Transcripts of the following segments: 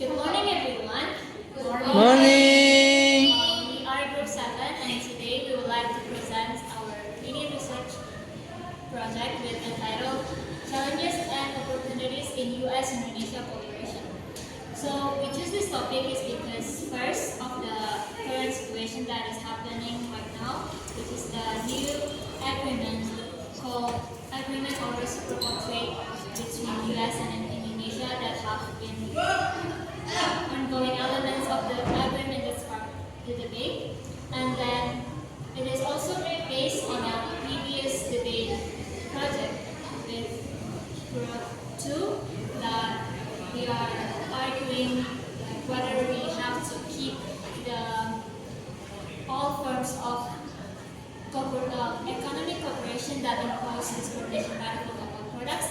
Good morning, everyone. Morning. We are Group 7, and today we would like to present our mini research project with the title Challenges and Opportunities in U.S.-Indonesia Cooperation. So we choose this topic is because first of the current situation that is happening right now, which is the new agreement called Agreement on Reciprocal Trade between U.S. and Indonesia that have been ongoing elements of the agreement that sparked the debate. And then it is also based on a previous debate project with Group 2 that we are arguing whether we have to keep the all forms of economic cooperation that impose discrimination by local products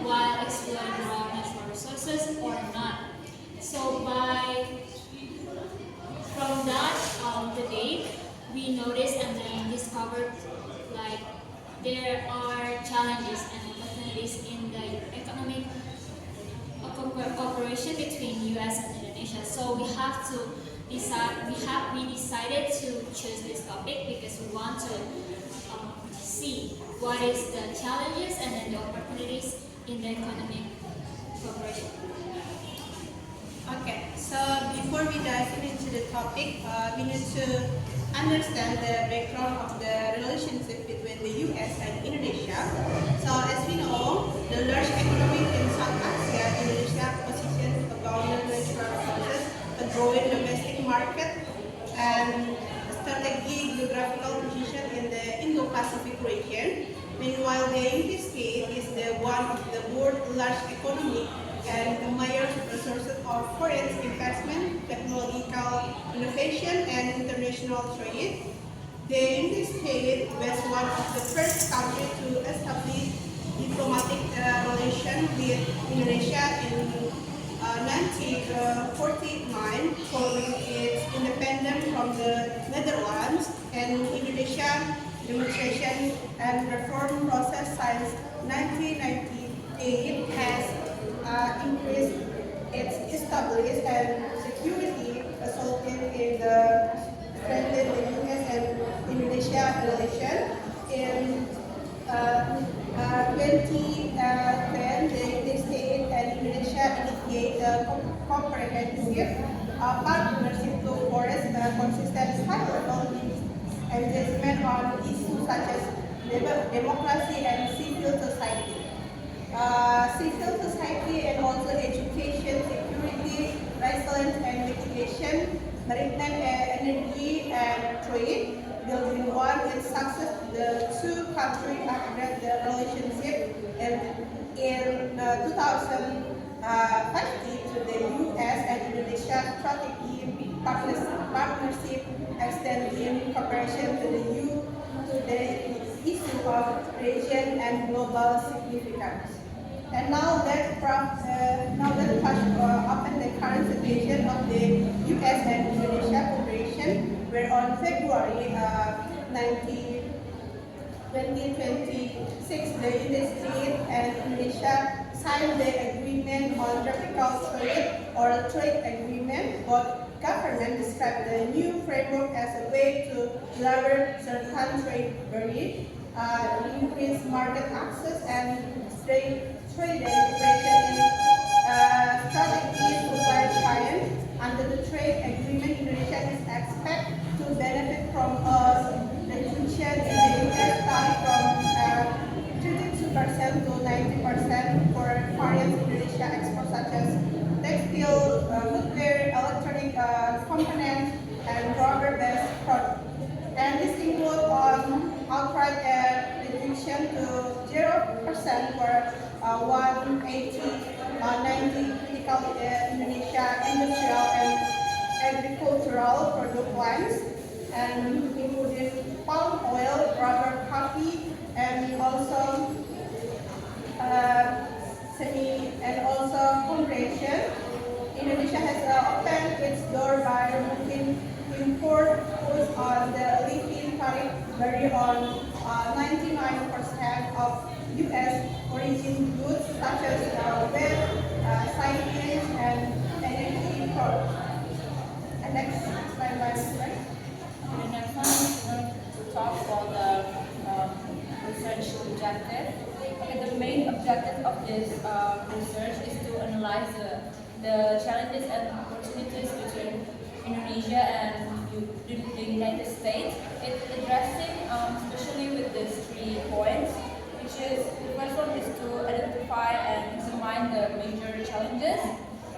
while exploring raw natural resources or not. So from that debate, we noticed and then discovered like there are challenges and opportunities in the economic cooperation between U.S. and Indonesia. So we have to decide. We decided to choose this topic because we want to see what is the challenges and then the opportunities in the economic cooperation. Okay, so before we dive into the topic, we need to understand the background of the relationship between the US and Indonesia. So as we know, the large economy in South Asia, Indonesia positions abundant natural resources, a growing domestic market, and strategic geographical position in the Indo-Pacific region. Meanwhile, the United States is the one of the world's largest economy and the major sources of foreign investment, technological innovation, and international trade. The United States was one of the first countries to establish diplomatic relations with Indonesia in 1949, following its independence from the Netherlands, and Indonesia demonstration and reform process since 1998 has increased its stability and security, resulting in the strengthened the U.S. and Indonesia relation. In 2010, the United States and Indonesia initiated a comprehensive partnership to forest consistent high-level engagement on issues such as democracy and civil society. Civil society and also education, security, resilience and mitigation, maritime energy and trade. Building one and success, the two countries upgrade the relationship and in 2050 to the U.S. and Indonesia strategic partnership extending cooperation to the issue of region and global significance. And now that touch upon the current situation of the U.S. and Indonesia cooperation, where on February 2026, the United States and Indonesia signed the agreement on tropical trade or trade agreement. Both governments describe the new framework as a way to lower certain trade barriers, increase market access, and trade and cooperation in strategic supply chain. Under the trade agreement, Indonesia is expected to benefit from a reduction in the U.S. tariff from 32% to 90% for foreign Indonesia exports such as textile, footwear, electronic components, and rubber-based products. And this includes outright reduction to 0% for 180, 90 critical Indonesia industrial and agricultural product lines, and including palm oil, rubber, coffee, and also compression. Indonesia has opened its door by removing import goods on the leafy tariff barrier on 99% of U.S. origin goods such as wheat, soybeans, and energy this research is to analyze the challenges and opportunities between Indonesia and the United States. It's addressing, especially with these 3 points, which is the first one is to identify and examine the major challenges,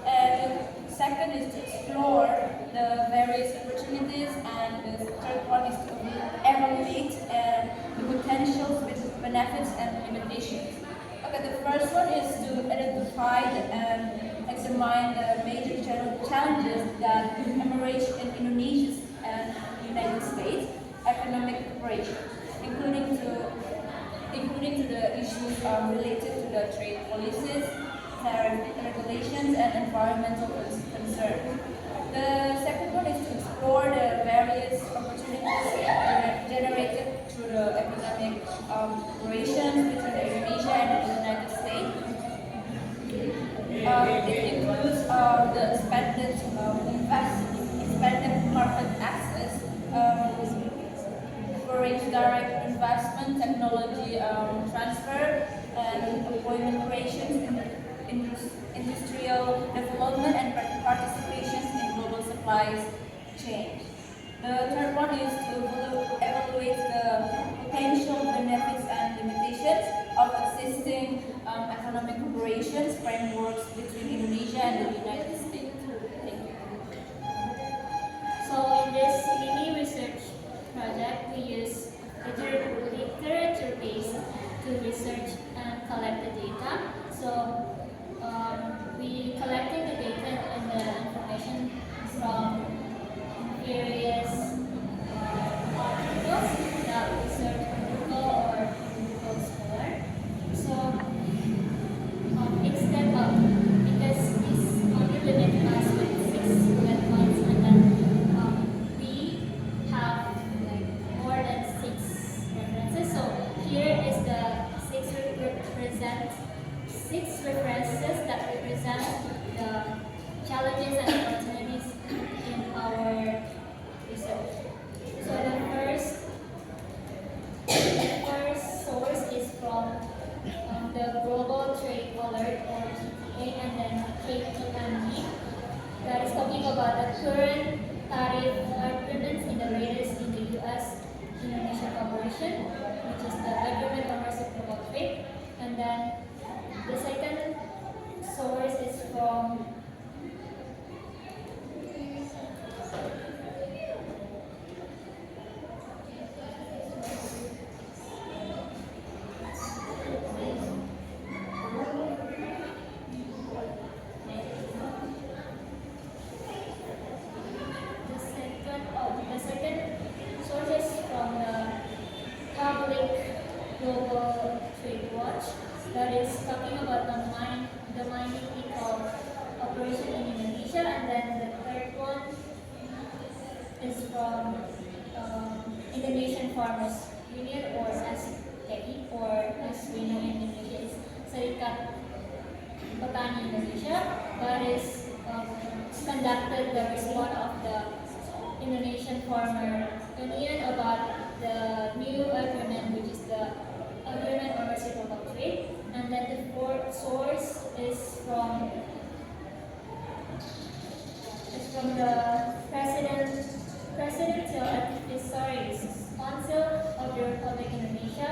and the second is to explore the various opportunities, and the third one is to evaluate the potentials, benefits, and limitations. Okay, the first one is to identify and examine the major challenges that emerge in Indonesia's and United States economic cooperation, including to the issues related to the trade policies, tariff regulations, and environmental concerns. The second one is to explore the various opportunities generated through the economic relations between Indonesia and the United States. It includes the expanded market access, foreign direct investment, technology transfer, and employment creation, industrial development, and participation in global supply chain. The third one is to evaluate the potential benefits and limitations of existing economic cooperations frameworks between Indonesia and the United States. Thank you. So in this mini research project, we use literature-based to research and collect the data. So we collected the data and the information from various articles that we search on Google or Google Scholar. So instead of, because this only limit us with 6 bullet points, and then we have like more than 6 references. So here is the 6 references that represent the challenges and opportunities in our research. So the first source is from the Global Trade Alert, or GTA, and then KPMG, that is talking about the current tariff agreements in the latest in the U.S.-Indonesia cooperation, which is the Agreement on Reciprocal Trade. And then the second source is from the second source is from the Public Global Trade Watch, that is talking about the mining eco operation in Indonesia. And then the third one is from Indonesian Farmers Union, or STI, or as we know in Indonesia is Serikat Petani Indonesia, that is conducted the response of the Indonesian Farmer Union about the new agreement, which is the Agreement on Reciprocal Trade. And then the fourth source is from the Presidential Advisory Council of the Republic of Indonesia.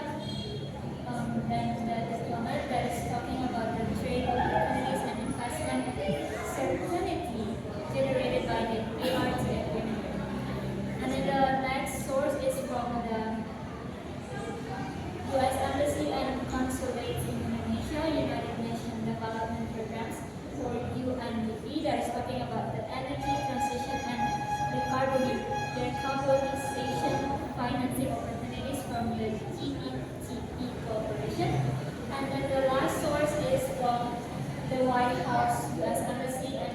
Then the diplomat that is talking about the trade opportunities and investment certainty generated by the ART agreement. And then the next source is from the U.S. Embassy and Consulates in Indonesia, United Nations Development Programs, or UNDP, that is talking about the energy transition and decarbonization financing opportunities from the GETP Corporation. And then the last source is from the White House, U.S. Embassy, and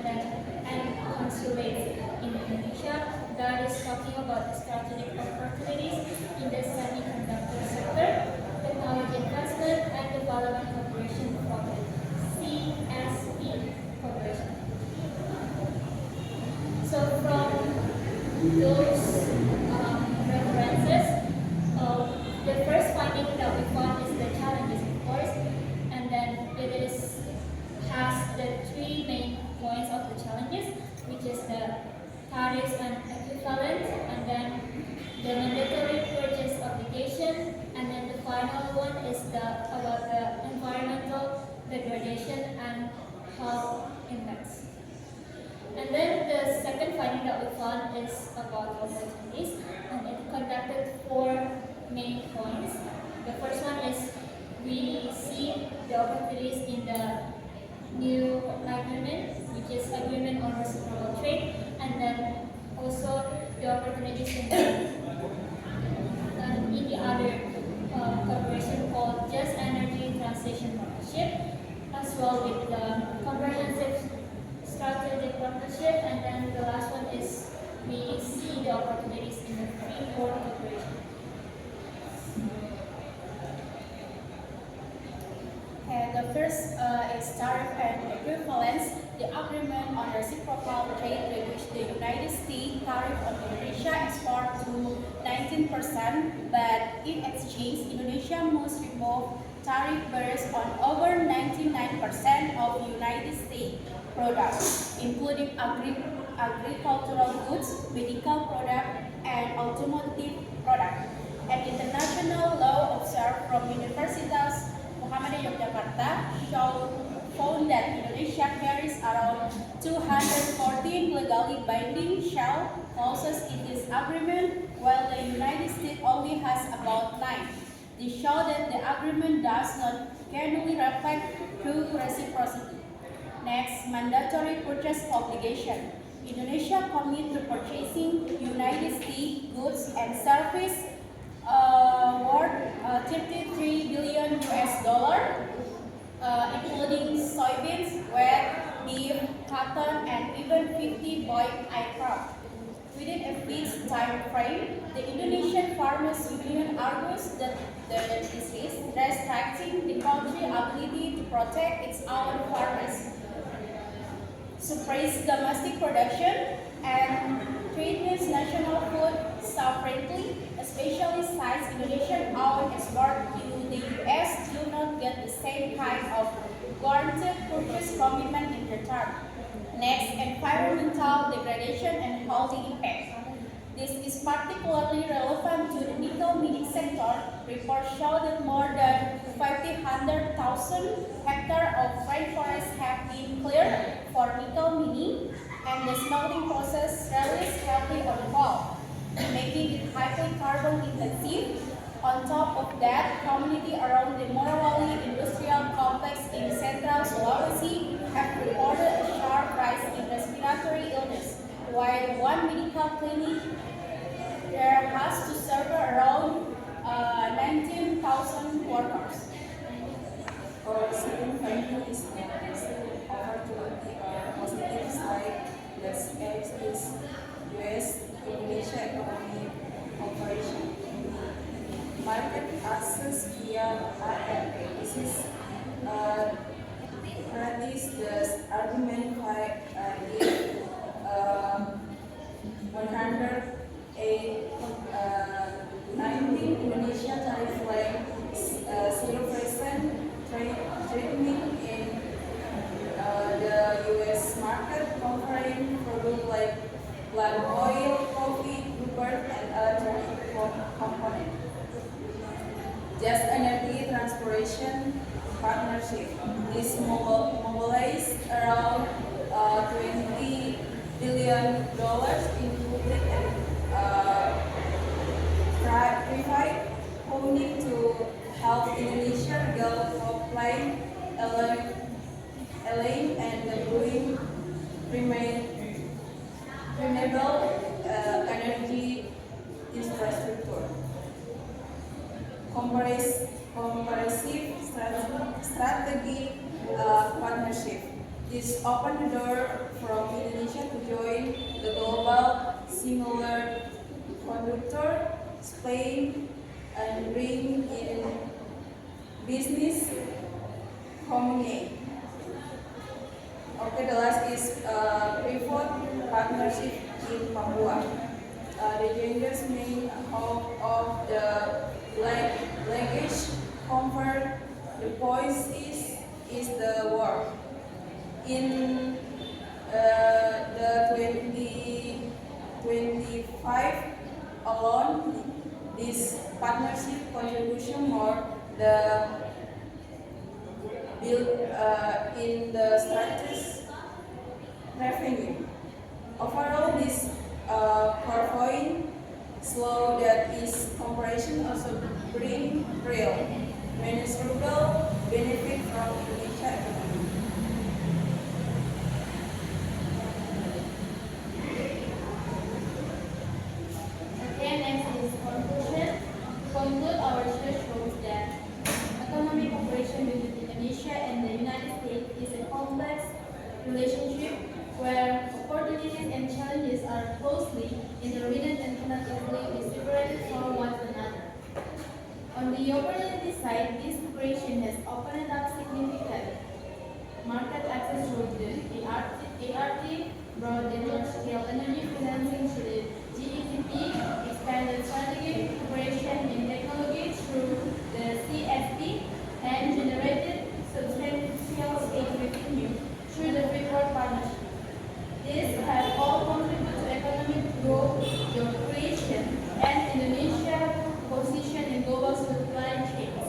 Consulates in Indonesia, that is talking about the strategic opportunities in the semiconductor sector, technology investment, and development cooperation from the CSP Corporation. So from those references, the first finding that we found is the challenges, of course, and then it is three main points of the challenges, which is the tariffs and equivalent, and then the mandatory purchase obligation, and then the final one is about the environmental degradation and health impacts. And then the second finding that we found is about opportunities, and it conducted four main points. The first one is we see the opportunities in the new agreement, which is agreement on reciprocal trade, and then also the opportunities in the other corporation called Just Energy Transition Partnership, as well with the comprehensive strategic partnership, and then the last one is we see the opportunities in the free port cooperation. And the first is tariff and equivalence. The agreement on reciprocal trade by which the United States tariff on Indonesia export to 19%, but in exchange, Indonesia must remove tariff barriers on over 99% of United States products, including agricultural goods, medical products, and automotive products. An international law observed from Universitas Muhammadiyah Yogyakarta found that Indonesia carries around 214 legally binding shell clauses in this agreement, while the United States only has about 9. This shows that the agreement does not genuinely reflect true reciprocity. Next, mandatory purchase obligation. Indonesia commits to purchasing United States goods and services worth 33 billion US dollar, including soybeans, wheat, beef, cotton, and even 50 Boeing aircraft. Within a fixed time frame, the Indonesian Farmers Union argues that this is restricting the country's ability to protect its own farmers, suppress domestic production, and threatens national food sovereignty, especially since Indonesian-owned export to the US do not get the same kind of guaranteed purchase commitment in return. Next, environmental degradation and health impact. This is particularly relevant to the nickel mining sector. Reports show that more than 500,000 hectares of rainforest have been cleared for nickel mining, and the smelting process relies heavily on coal, making it highly carbon intensive. On top of that, community around the Morowali industrial complex in central Sulawesi have reported a sharp rise in respiratory illness, while one medical clinic there has to serve around 19,000 workers. Our second finding is over to the positive side that is US-Indonesia economic cooperation. Market access via AMP. This is the argument by 119 Indonesia tariff line 0% treatment in the US market, covering products like plant oil, coffee, yogurt, and electronic components. Just Energy Transportation Partnership is mobilized around $20 billion in public and private funding to help Indonesia develop line, and the growing renewable energy infrastructure. Comprehensive strategy partnership. This opened the door for Indonesia to join the global singular conductor Spain and bring in business community. Okay, the last is private partnership in Papua. The genders main of the language convert the voice is the word. In the 2025 alone, this partnership contribution more the build in the status revenue. Overall, this portfolio slow that is comparison also bring real measurable benefit from Indonesia economy. Okay, next is conclusion. To conclude, our research shows that economic cooperation between Indonesia and the United States is a complex relationship where opportunities and challenges are closely interrelated and cannot easily be separated from one another. On the opportunity side, this cooperation has opened up significant market access through the ART, broad large-scale energy financing through the GECP, expanded strategic cooperation in technology through the CSP, and generated substantial state revenue through the Freeport Partnership. These have all contributed to economic growth, job creation, and Indonesia's position in global supply chains.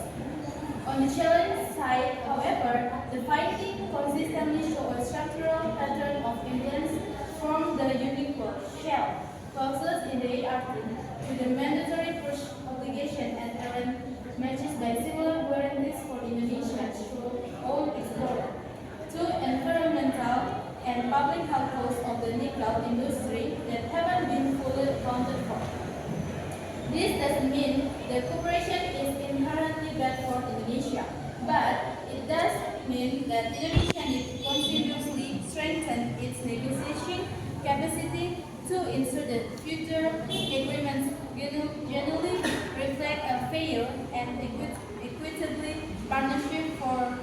On the challenge side, however, the findings consistently show a structural pattern of imbalance from the unequal shell clauses in the ART to the mandatory push obligation and errant matches by similar guarantees for Indonesia through own export to environmental and public health costs of the nickel industry that haven't been fully accounted for. This doesn't mean the cooperation is inherently bad for Indonesia, but it does mean that Indonesia needs to continuously strengthen its negotiation capacity to ensure that future agreements generally reflect a fair and equitably partnership for